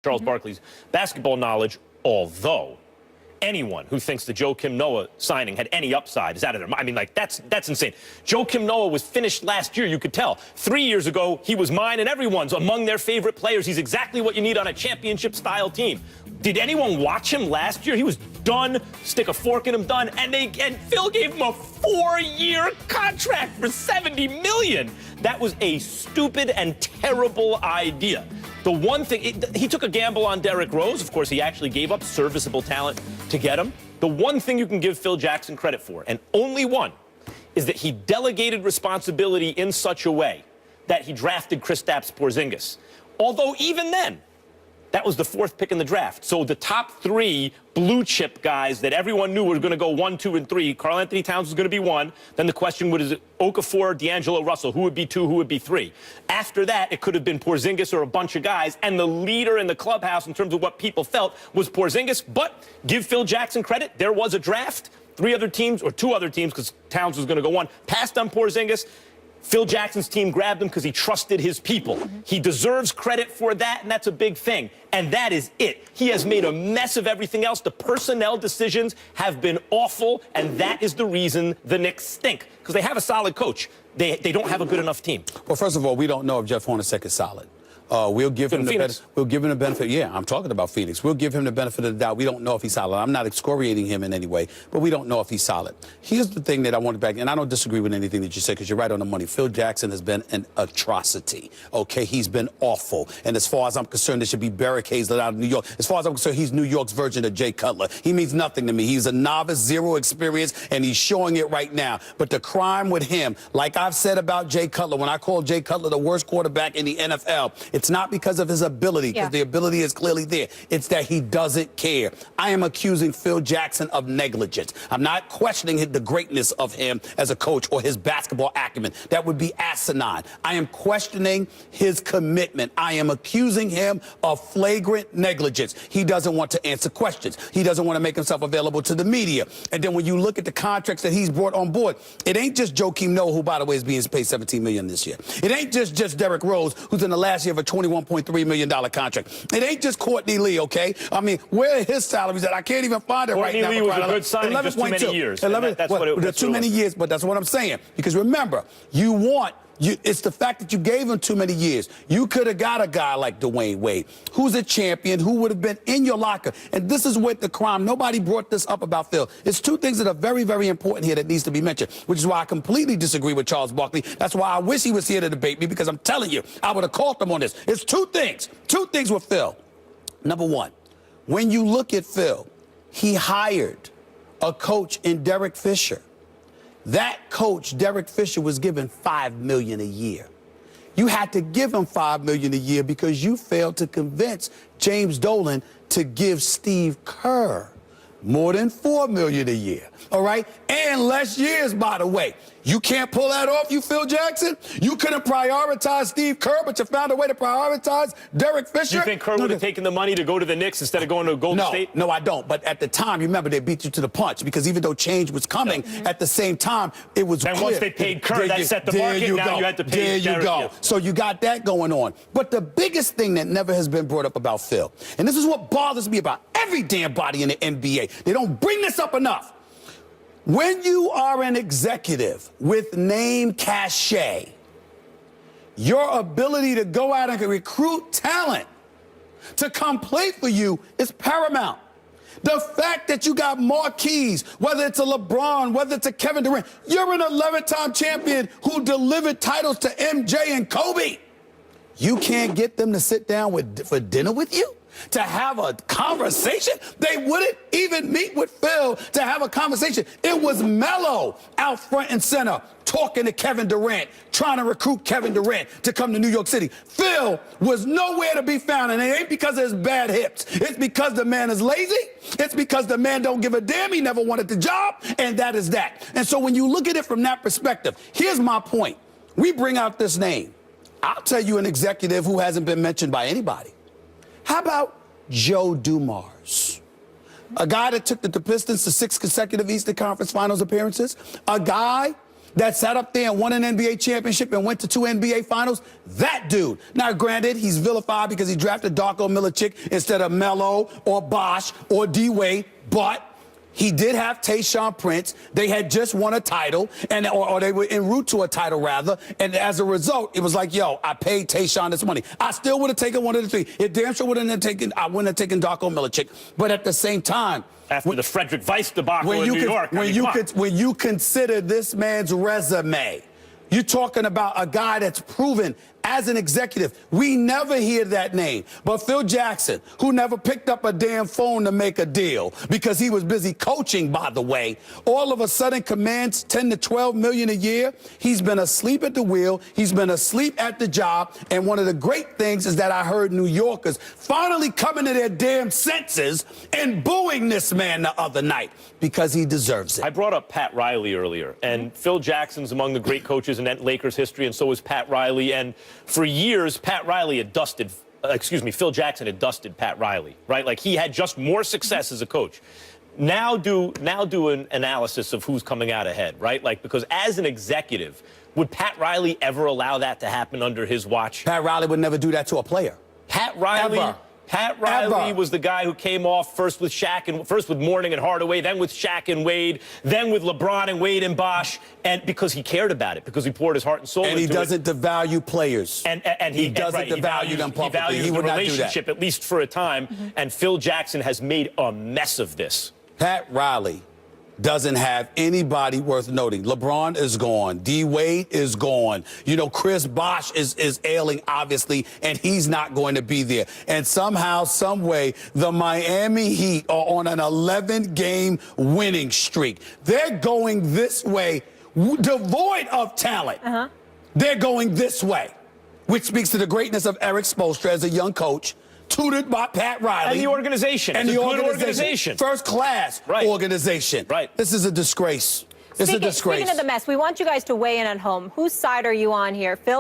Charles Barkley's basketball knowledge, although anyone who thinks the Joakim Noah signing had any upside is out of their mind. I mean, like, that's insane. Joakim Noah was finished last year, you could tell. 3 years ago, he was mine and everyone's among their favorite players. He's exactly what you need on a championship-style team. Did anyone watch him last year? He was done, stick a fork in him, done, and Phil gave him a 4-year contract for $70 million. That was a stupid and terrible idea. The one thing, he took a gamble on Derrick Rose. Of course, he actually gave up serviceable talent to get him. The one thing you can give Phil Jackson credit for, and only one, is that he delegated responsibility in such a way that he drafted Kristaps Porzingis. Although even then, that was the 4th pick in the draft. So the top 3 blue chip guys that everyone knew were going to go 1, 2, and 3. Karl Anthony Towns was going to be 1. Then the question was Okafor, D'Angelo Russell. Who would be 2? Who would be 3? After that, it could have been Porzingis or a bunch of guys. And the leader in the clubhouse in terms of what people felt was Porzingis. But give Phil Jackson credit. There was a draft. 3 other teams, or 2 other teams, because Towns was going to go 1, passed on Porzingis. Phil Jackson's team grabbed him because he trusted his people. He deserves credit for that, and that's a big thing. And that is it. He has made a mess of everything else. The personnel decisions have been awful, and that is the reason the Knicks stink, because they have a solid coach. They don't have a good enough team. Well, first of all, we don't know if Jeff Hornacek is solid. We'll give him the benefit. Yeah, I'm talking about Phoenix. We'll give him the benefit of the doubt. We don't know if he's solid. I'm not excoriating him in any way, but we don't know if he's solid. Here's the thing that I wanted back, and I don't disagree with anything that you said because you're right on the money. Phil Jackson has been an atrocity. Okay, he's been awful. And as far as I'm concerned, there should be barricades let out of New York. As far as I'm concerned, he's New York's version of Jay Cutler. He means nothing to me. He's a novice, 0 experience, and he's showing it right now. But the crime with him, like I've said about Jay Cutler, when I call Jay Cutler the worst quarterback in the NFL, it's not because of his ability, because the ability is clearly there. It's that he doesn't care. I am accusing Phil Jackson of negligence. I'm not questioning the greatness of him as a coach or his basketball acumen. That would be asinine. I am questioning his commitment. I am accusing him of flagrant negligence. He doesn't want to answer questions. He doesn't want to make himself available to the media. And then when you look at the contracts that he's brought on board, it ain't just Joakim Noah, who, by the way, is being paid $17 million this year. It ain't just Derrick Rose, who's in the last year of a $21.3 million contract. It ain't just Courtney Lee, okay? I mean, where are his salaries at? I can't even find it right now. Courtney Lee was a good signing, just too many years. That's what it was. Too many years, but that's what I'm saying. Because remember, it's the fact that you gave him too many years. You could have got a guy like Dwayne Wade, who's a champion, who would have been in your locker. And this is what the crime, nobody brought this up about Phil. It's 2 things that are very, very important here that needs to be mentioned, which is why I completely disagree with Charles Barkley. That's why I wish he was here to debate me, because I'm telling you, I would have called him on this. It's 2 things. 2 things with Phil. Number 1, when you look at Phil, he hired a coach in Derrick Fisher. That coach, Derrick Fisher, was given $5 million a year. You had to give him $5 million a year because you failed to convince James Dolan to give Steve Kerr more than $4 million a year. All right? And less years, by the way. You can't pull that off, you Phil Jackson? You couldn't prioritize Steve Kerr, but you found a way to prioritize Derrick Fisher? You think Kerr would have taken the money to go to the Knicks instead of going to Golden State? No, I don't. But at the time, you remember, they beat you to the punch, because even though change was coming, at the same time, it was clear. And once they paid Kerr, that set the market. Now you had to pay Derrick. There you go. So you got that going on. But the biggest thing that never has been brought up about Phil, and this is what bothers me about every damn body in the NBA, they don't bring this up enough. When you are an executive with name cachet, your ability to go out and recruit talent to come play for you is paramount. The fact that you got marquees, whether it's a LeBron, whether it's a Kevin Durant, you're an 11-time champion who delivered titles to MJ and Kobe. You can't get them to sit down for dinner with you? To have a conversation? They wouldn't even meet with Phil to have a conversation. It was Melo out front and center talking to Kevin Durant, trying to recruit Kevin Durant to come to New York City. Phil was nowhere to be found, and it ain't because of his bad hips. It's because the man is lazy. It's because the man don't give a damn. He never wanted the job, and that is that. And so when you look at it from that perspective, here's my point. We bring out this name. I'll tell you an executive who hasn't been mentioned by anybody. How about Joe Dumars? A guy that took the Pistons to 6 consecutive Eastern Conference Finals appearances. A guy that sat up there and won an NBA championship and went to 2 NBA finals? That dude. Now, granted, he's vilified because he drafted Darko Milicic instead of Melo or Bosh or D-Wade, but he did have Tayshaun Prince. They had just won a title, or they were en route to a title, rather. And as a result, it was like, yo, I paid Tayshaun this money. I still would have taken one of the three. It damn sure wouldn't have taken. I wouldn't have taken Darko Milicic. But at the same time, after the Frederick Weiss debacle in New York, when you consider this man's resume, you're talking about a guy that's proven as an executive. We never hear that name. But Phil Jackson, who never picked up a damn phone to make a deal because he was busy coaching, by the way, all of a sudden commands 10 to 12 million a year. He's been asleep at the wheel. He's been asleep at the job. And one of the great things is that I heard New Yorkers finally coming to their damn senses and booing this man the other night because he deserves it. I brought up Pat Riley earlier, and Phil Jackson's among the great coaches in Lakers history, and so is Pat Riley. And for years, Phil Jackson had dusted Pat Riley, right? Like, he had just more success as a coach. Now do an analysis of who's coming out ahead, right? Like, because as an executive, would Pat Riley ever allow that to happen under his watch? Pat Riley would never do that to a player. Pat Riley was the guy who came off first with Mourning and Hardaway, then with Shaq and Wade, then with LeBron and Wade and Bosh, and because he cared about it, because he poured his heart and soul into it. And he doesn't devalue players. And he doesn't devalue them publicly. He values the relationship, at least for a time. Mm-hmm. And Phil Jackson has made a mess of this. Pat Riley doesn't have anybody worth noting. LeBron is gone. D-Wade is gone. You know, Chris Bosh is ailing, obviously, and he's not going to be there. And somehow, some way, the Miami Heat are on an 11-game winning streak. They're going this way, devoid of talent. They're going this way, which speaks to the greatness of Eric Spoelstra as a young coach, tutored by Pat Riley. And the organization. And it's the a good organization. First class organization. Right. This is a disgrace. It's a disgrace. Speaking of the mess, we want you guys to weigh in at home. Whose side are you on here? Phil